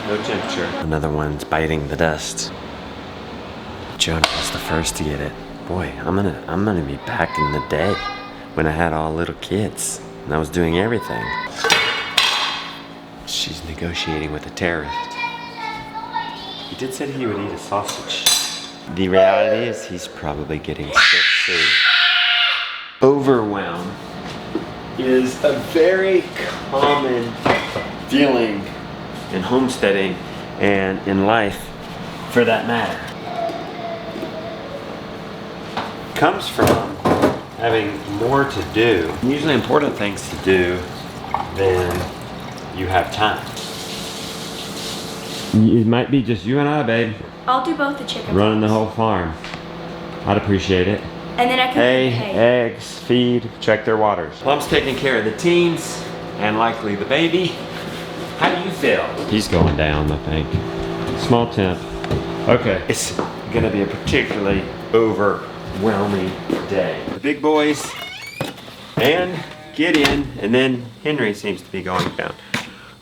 No temperature. Another one's biting the dust. Jonah was the first to get it. Boy, I'm gonna be back in the day when I had all little kids and I was doing everything. She's negotiating with a terrorist. He did say he would eat a sausage. The reality is he's probably getting sick too. Overwhelm is a very common feeling in homesteading and in life for that matter. It comes from having more to do, usually important things to do, than you have time. It might be just you and I, babe. I'll do both the chicken. Running the whole farm. I'd appreciate it. And then I can Hay, eggs, feed, check their waters. Plum's taking care of the teens and likely the baby. How do you feel? He's going down, I think. Small temp. Okay. It's gonna be a particularly overwhelming day. The big boys and Gideon, and then Henry seems to be going down,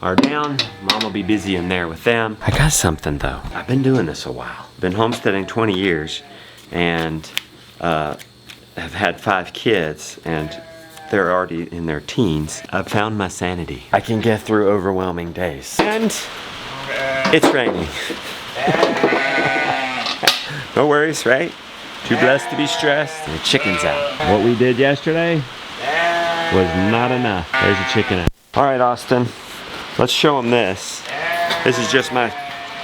are down. Mom will be busy in there with them. I got something though. I've been doing this a while. Been homesteading 20 years and have had 5 kids and they're already in their teens. I've found my sanity. I can get through overwhelming days. And it's raining. No worries, right? Too blessed to be stressed. The chicken's out. What we did yesterday was not enough. There's a chicken out. All right, Austin. Let's show them this. This is just my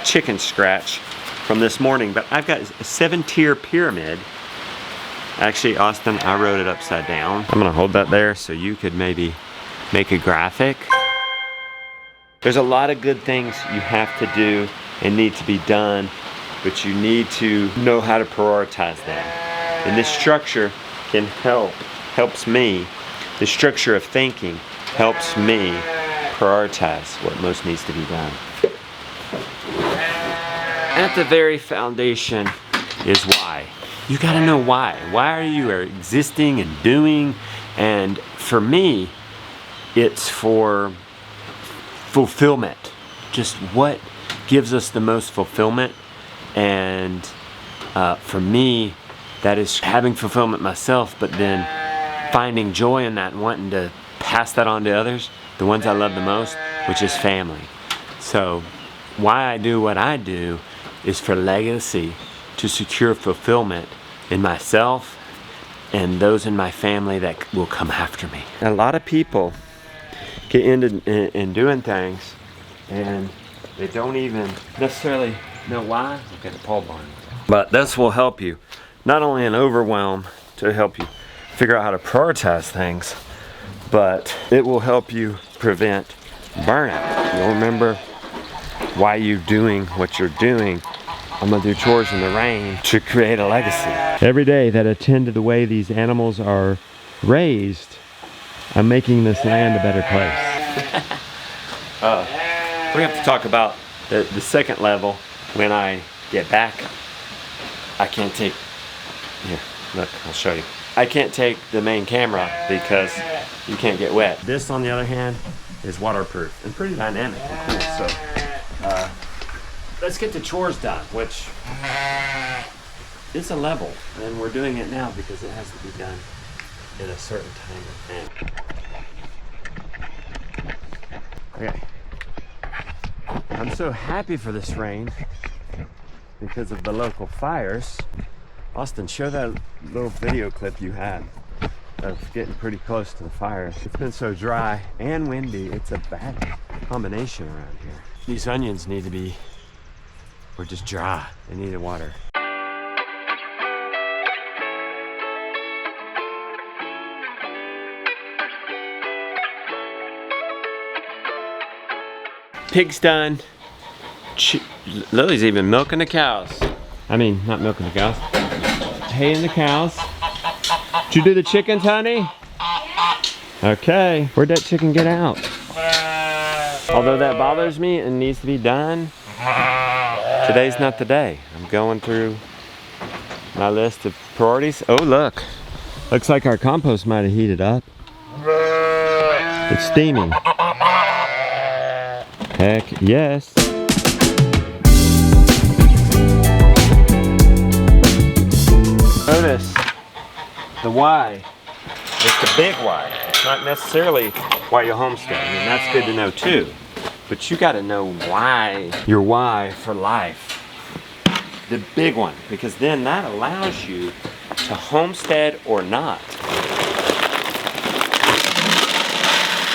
chicken scratch from this morning, but I've got a 7-tier pyramid. Actually, Austin, I wrote it upside down. I'm gonna hold that there so you could maybe make a graphic. There's a lot of good things you have to do and need to be done, but you need to know how to prioritize them. And this structure helps me. The structure of thinking helps me prioritize what most needs to be done. At the very foundation is why. You gotta know why. Why are you existing and doing? And for me, it's for fulfillment. Just what gives us the most fulfillment. And for me, that is having fulfillment myself, but then finding joy in that and wanting to pass that on to others, the ones I love the most, which is family. So why I do what I do is for legacy, to secure fulfillment in myself and those in my family that will come after me. A lot of people get into in doing things and they don't even necessarily know why. Look at the pole barn. But this will help you, not only in overwhelm, to help you figure out how to prioritize things, but it will help you prevent burnout. You'll remember why you're doing what you're doing. I'm gonna do chores in the rain to create a legacy. Every day that I tend to the way these animals are raised, I'm making this land a better place. We have to talk about the second level. When I get back, I can't take, here, look, I'll show you. I can't take the main camera because you can't get wet. This, on the other hand, is waterproof and pretty dynamic and cool. So, let's get the chores done, which is a level, and we're doing it now because it has to be done in a certain time. Okay. I'm so happy for this rain because of the local fires. Austin, show that little video clip you had of getting pretty close to the fires. It's been so dry and windy, it's a bad combination around here. These onions need to be, we're just dry, they needed water. Pig's done. Lily's even milking the cows. I mean, not milking the cows. Haying the cows. Did you do the chickens, honey? Okay. Where'd that chicken get out? Although that bothers me and needs to be done, today's not the day. I'm going through my list of priorities. Oh, look. Looks like our compost might have heated up. It's steaming. Heck yes. Notice the why. It's the big why. It's not necessarily why you're homesteading, and that's good to know too. But you got to know why, your why for life. The big one, because then that allows you to homestead or not.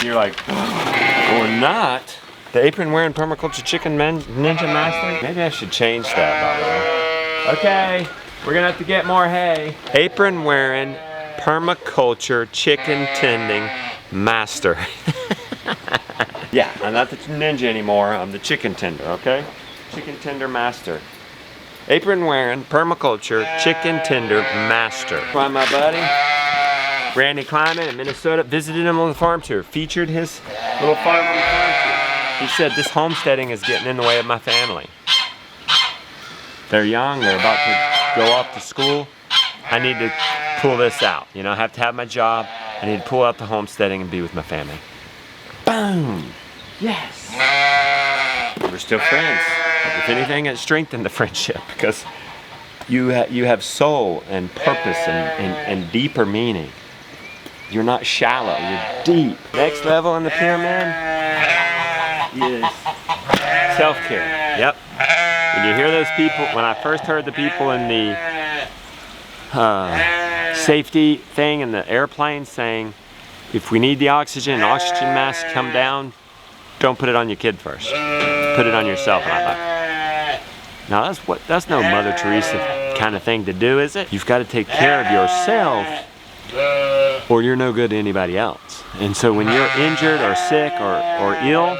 You're like, or not. The apron wearing permaculture chicken ninja master? Maybe I should change that, by the way. Okay, we're gonna have to get more hay. Apron wearing permaculture chicken tending master. Yeah, I'm not the ninja anymore, I'm the chicken tender, okay? Chicken tender master. Apron wearing permaculture chicken tender master. Find my buddy, Randy Kleiman in Minnesota, visited him on the farm tour, featured his little farm on the farm tour. He said, this homesteading is getting in the way of my family. They're young, they're about to go off to school. I need to pull this out. You know, I have to have my job. I need to pull out the homesteading and be with my family. Boom! Yes! We're still friends. If anything, it strengthened the friendship because you have soul and purpose and deeper meaning. You're not shallow, you're deep. Next level in the pyramid is self-care. Yep. When you hear those people, when I first heard the people in the safety thing in the airplane saying, if we need the oxygen mask come down, don't put it on your kid first. Put it on yourself. And I thought, now that's no Mother Teresa kind of thing to do, is it? You've got to take care of yourself or you're no good to anybody else. And so when you're injured or sick or ill,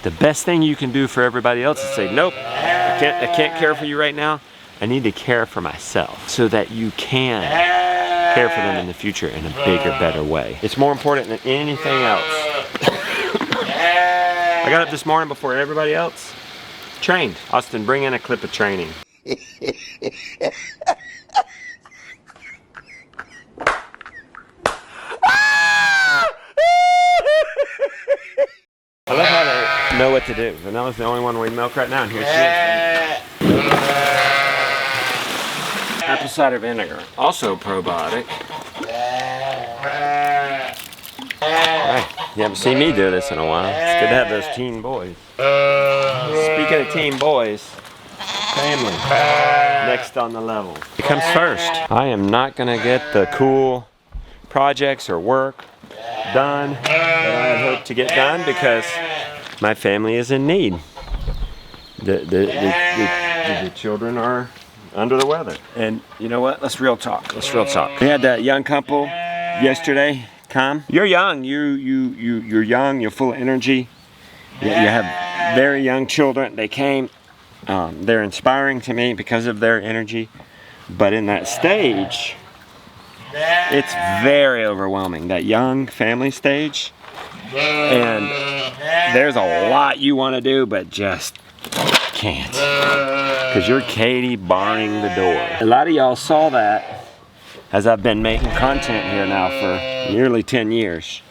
the best thing you can do for everybody else is say, nope, I can't care for you right now. I need to care for myself so that you can care for them in the future in a bigger, better way. It's more important than anything else. I got up this morning before everybody else. Trained. Austin, bring in a clip of training. I love how they know what to do. Vanella's the only one we milk right now, and here she is. Apple cider vinegar, also probiotic. Right. You haven't seen me do this in a while. It's good to have those teen boys. Speaking of teen boys, family, next on the level. It comes first. I am not gonna get the cool projects or work done that I had hoped to get done because my family is in need. The children are under the weather. And you know what? Let's real talk. We had that young couple yesterday come. You're young. You're young. You're full of energy. You have very young children. They came. They're inspiring to me because of their energy. But in that stage, it's very overwhelming. That young family stage. And there's a lot you want to do, but just can't. Because you're Katie barring the door. A lot of y'all saw that as I've been making content here now for nearly 10 years.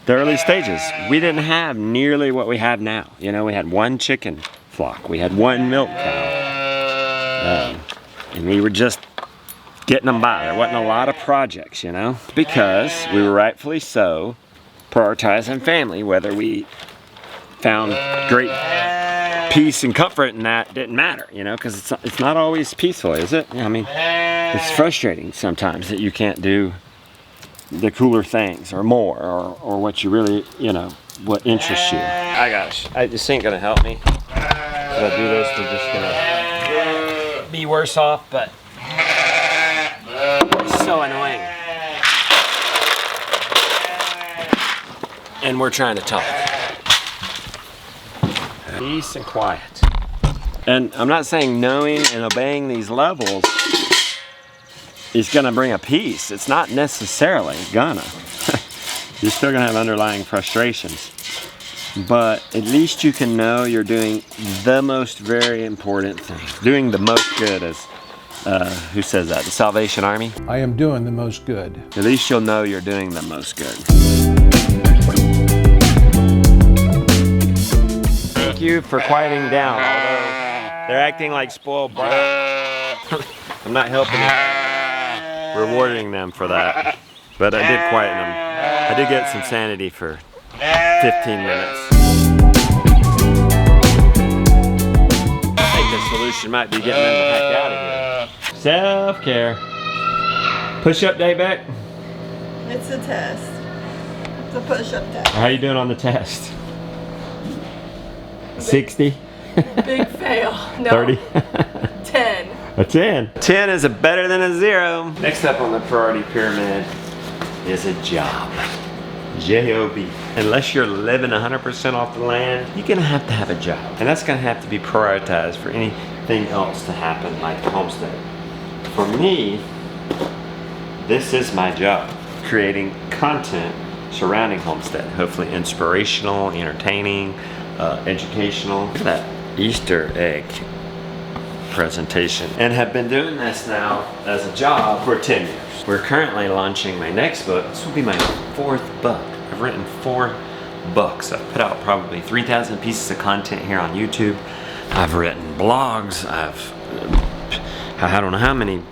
The early stages, we didn't have nearly what we have now. You know, we had one chicken flock. We had one milk cow. And we were just getting them by. There wasn't a lot of projects, you know. Because we were rightfully so prioritizing family. Whether we found great peace and comfort in that didn't matter, you know, because it's not always peaceful, is it? I mean, it's frustrating sometimes that you can't do the cooler things or more or what you really, you know, what interests you. This ain't gonna help me. If I do this, they're just gonna be worse off, but it's so annoying. And we're trying to talk. Peace and quiet. And I'm not saying knowing and obeying these levels is gonna bring a peace. It's not necessarily gonna. You're still gonna have underlying frustrations. But at least you can know you're doing the most very important thing. Doing the most good, as who says that? The Salvation Army? I am doing the most good. At least you'll know you're doing the most good. thank you for quieting down, although they're acting like spoiled brats. I'm not helping them, rewarding them for that. But I did quieten them. I did get some sanity for 15 minutes. I think the solution might be getting them the heck out of here. Self-care. Push up day back. It's a test. It's a push-up test. How you doing on the test? 60? Big fail. No. 30? 10. A 10. 10 is better than a 0. Next up on the priority pyramid is a job. J-O-B. Unless you're living 100% off the land, you're gonna have a job. And that's gonna have to be prioritized for anything else to happen like the homestead. For me, this is my job. Creating content surrounding homestead. Hopefully inspirational, entertaining, educational. Look at that Easter egg presentation. And have been doing this now as a job for 10 years. We're currently launching my next book. This will be my 4th book. I've written 4 books. I've put out probably 3,000 pieces of content here on YouTube. I've written blogs. I don't know how many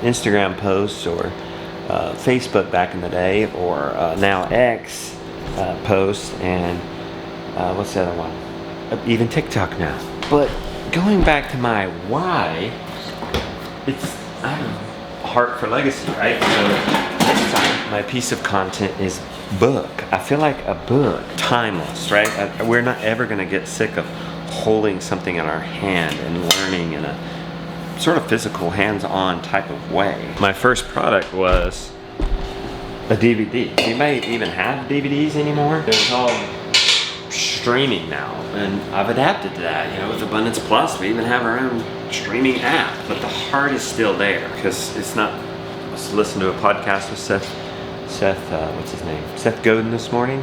Instagram posts or Facebook back in the day, or now X posts, and what's the other one? Even TikTok now. But going back to my why, it's I have a heart for legacy, right? So next time, my piece of content is book. I feel like a book, timeless, right? We're not ever gonna get sick of holding something in our hand and learning in a sort of physical, hands-on type of way. My first product was a DVD. You may even have DVDs anymore. It's all streaming now, and I've adapted to that. You know, with Abundance Plus, we even have our own streaming app, but the heart is still there, because it's not. I was listening to a podcast with Seth, what's his name? Seth Godin this morning.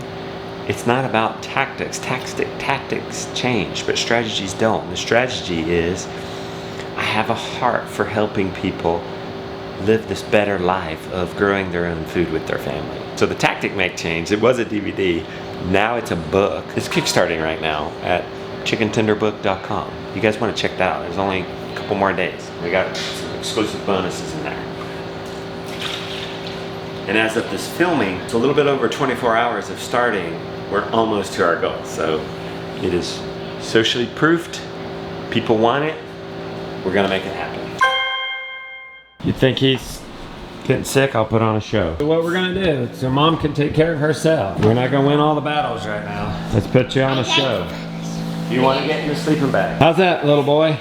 It's not about tactics. Tactics change, but strategies don't. And the strategy is, I have a heart for helping people live this better life of growing their own food with their family. So the tactic may change. It was a DVD, now it's a book. It's kickstarting right now at chickentenderbook.com. You guys want to check that out. There's only a couple more days. We got some exclusive bonuses in there. And as of this filming, it's a little bit over 24 hours of starting. We're almost to our goal. So it is socially proofed. People want it. We're gonna make it happen. You think he's getting sick? I'll put on a show. So what we're gonna do, so Mom can take care of herself. We're not gonna win all the battles right now. Let's put you on a show. You wanna get in the sleeping bag? How's that, little boy?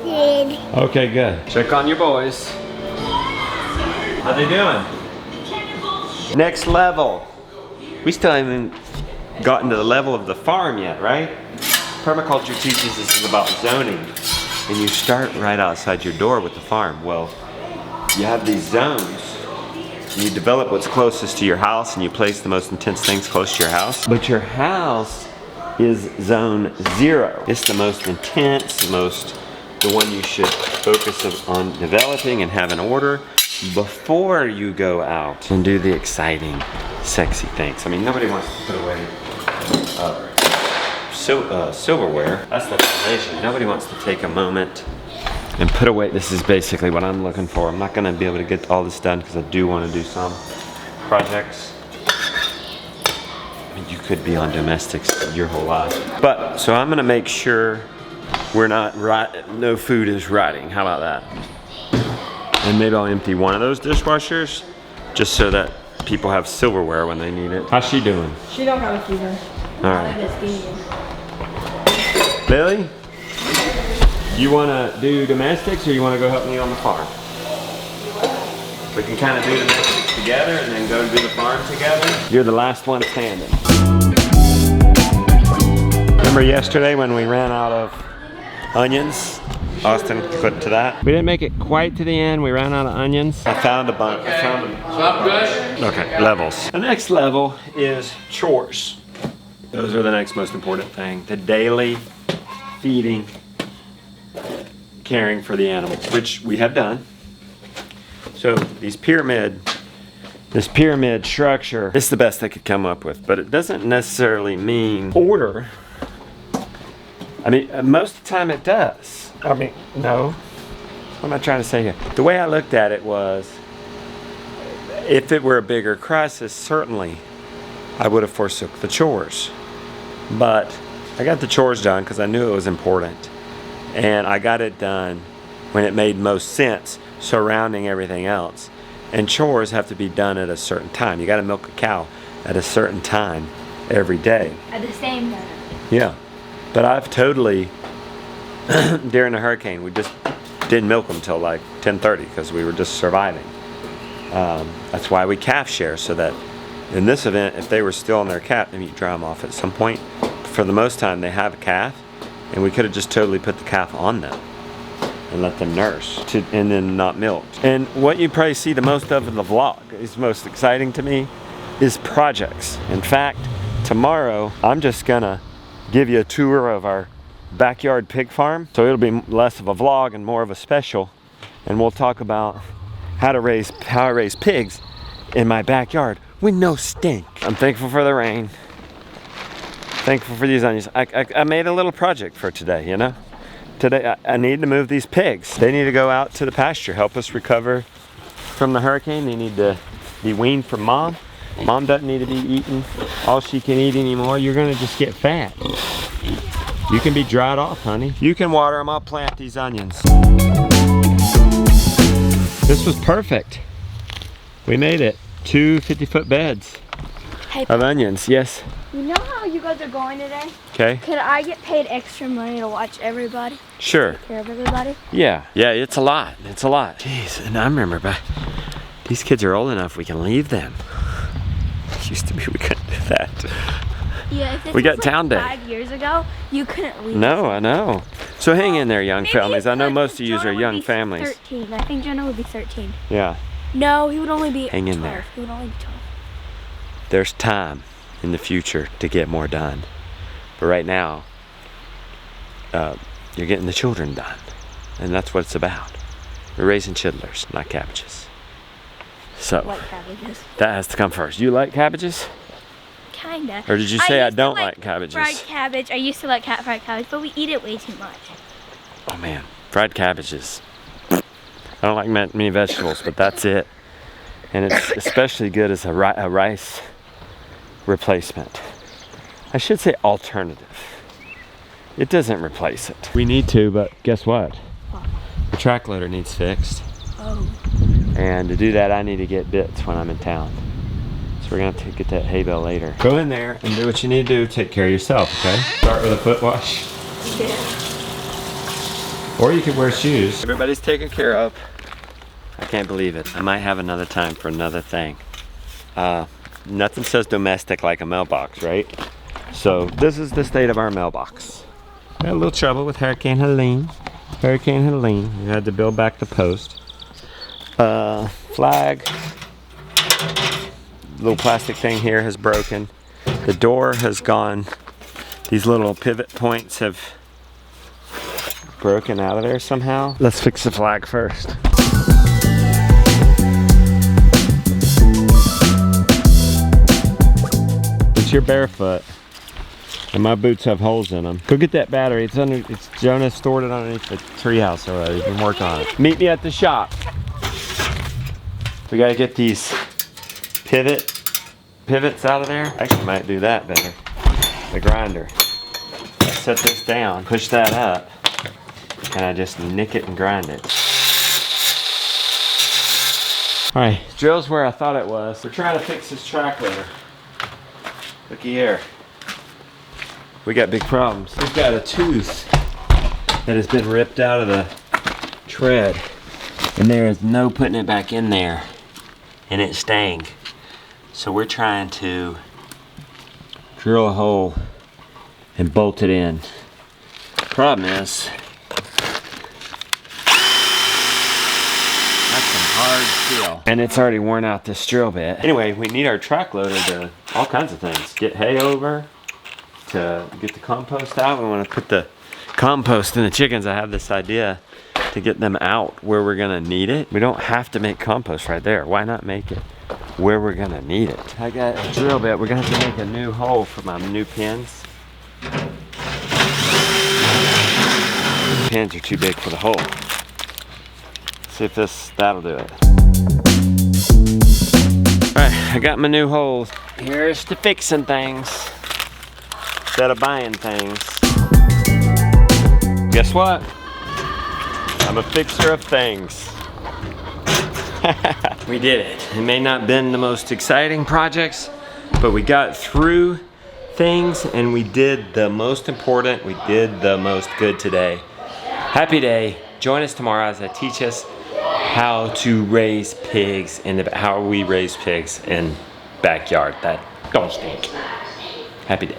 Good. Okay, good. Check on your boys. How they doing? Next level. We still haven't gotten to the level of the farm yet, right? Permaculture teaches this is about zoning. And you start right outside your door with the farm. Well, you have these zones. You develop what's closest to your house, and you place the most intense things close to your house. But your house is zone 0. It's the most intense, the one you should focus on developing and have in order before you go out and do the exciting, sexy things. I mean, nobody wants to put away silverware. That's the foundation. Nobody wants to take a moment and put away. This is basically what I'm looking for. I'm not going to be able to get all this done because I do want to do some projects. I mean, you could be on domestics your whole life. But, so I'm going to make sure we're not, no food is rotting. How about that? And maybe I'll empty one of those dishwashers just so that people have silverware when they need it. How's she doing? She don't have a fever. All right. Lily, you want to do domestics or you want to go help me on the farm? We can kind of do domestics together and then go do the farm together. You're the last one standing. Remember yesterday when we ran out of onions? Austin clipped to that. We didn't make it quite to the end. We ran out of onions. I found a bunch. Okay, levels. The next level is chores. Those are the next most important thing. The daily feeding, caring for the animals, which we have done. So this pyramid structure, it's the best they could come up with, but it doesn't necessarily mean order. I mean, most of the time it does. I mean, no. What am I trying to say here? The way I looked at it was, if it were a bigger crisis, certainly I would have forsook the chores. But I got the chores done because I knew it was important. And I got it done when it made most sense, surrounding everything else. And chores have to be done at a certain time. You got to milk a cow at a certain time every day. At the same time. Yeah. But I've totally, during the hurricane, we just didn't milk them till like 10:30 because we were just surviving. That's why we calf share, so that in this event, if they were still on their calf, maybe you dry them off at some point. For the most time, they have a calf, and we could have just totally put the calf on them and let them nurse, and then not milked. And what you probably see the most of in the vlog is most exciting to me is projects. In fact, tomorrow, I'm just gonna give you a tour of our backyard pig farm. So it'll be less of a vlog and more of a special. And we'll talk about how I raise pigs in my backyard with no stink. I'm thankful for the rain. Thankful for these onions. I made a little project for today, you know? Today I need to move these pigs. They need to go out to the pasture, help us recover from the hurricane. They need to be weaned from mom. Mom doesn't need to be eating all she can eat anymore. You're gonna just get fat. You can be dried off, honey. You can water them. I'll plant these onions. This was perfect. We made it. 2 50-foot beds Hey, of onions. Yes. you know how you guys are going today? Okay. Could I get paid extra money to watch everybody? Sure. Take care of everybody? Yeah. Yeah, it's a lot. It's a lot. Jeez, and I remember back, these kids are old enough we can leave them. It used to be we couldn't do that. Yeah, if this We got was town day. 5 years ago, you couldn't leave. No, I know. So hang in there, young Maybe families. you I know could, most of you Jonah are would young be families. 13. I think Jonah would be 13. Yeah. No, he would only be Hang in 12. there. He would only be 12. There's time in the future to get more done. But right now, you're getting the children done. And that's what it's about. We're raising chidlers, not cabbages. So, Like cabbages. that has to come first. You like cabbages? Kinda. Or did you say I used to don't like cabbages? Fried cabbage. I used to like fried cabbage, but we eat it way too much. Oh man, fried cabbages. I don't like many vegetables, but that's it. And it's especially good as a rice replacement. I should say alternative. It doesn't replace it. We need to, but guess what? The track loader needs fixed. Oh. And to do that, I need to get bits when I'm in town. So we're gonna have to get that hay bale later. Go in there and do what you need to do. Take care of yourself, okay? Start with a foot wash. Yeah. Or you could wear shoes. Everybody's taken care of. I can't believe it. I might have another time for another thing. Nothing says domestic like a mailbox, right? So this is the state of our mailbox. Had a little trouble with Hurricane Helene. Hurricane Helene. We had to build back the post. Flag. Little plastic thing here has broken. The door has gone. These little pivot points have broken out of there somehow. Let's fix the flag first. Since you're barefoot and my boots have holes in them, go get that battery. It's Jonah stored it underneath the treehouse already. He's been working on it. Meet me at the shop. We gotta get these pivots out of there. Actually might do that better. The grinder. Set this down, push that up, and I just nick it and grind it. Alright, drill's where I thought it was. We're trying to fix this track loader. Looky here. We got big problems. We've got a tooth that has been ripped out of the tread, and there is no putting it back in there, and it's staying. So we're trying to drill a hole and bolt it in. Problem is, that's some hard steel. And it's already worn out this drill bit. Anyway, we need our track loader to all kinds of things. Get hay over, to get the compost out. We want to put the compost in the chickens. I have this idea to get them out where we're gonna need it. We don't have to make compost right there. Why not make it where we're gonna need it? I got a drill bit. We're gonna have to make a new hole for my new pins. pins are too big for the hole. See if that'll do it. Alright, I got my new holes. Here's to fixing things instead of buying things. Guess what? I'm a fixer of things. We did it. It may not have been the most exciting projects, but we got through things and we did the most important, we did the most good today. Happy day. Join us tomorrow as I teach us how to raise pigs and how we raise pigs in backyard that don't stink. Happy day.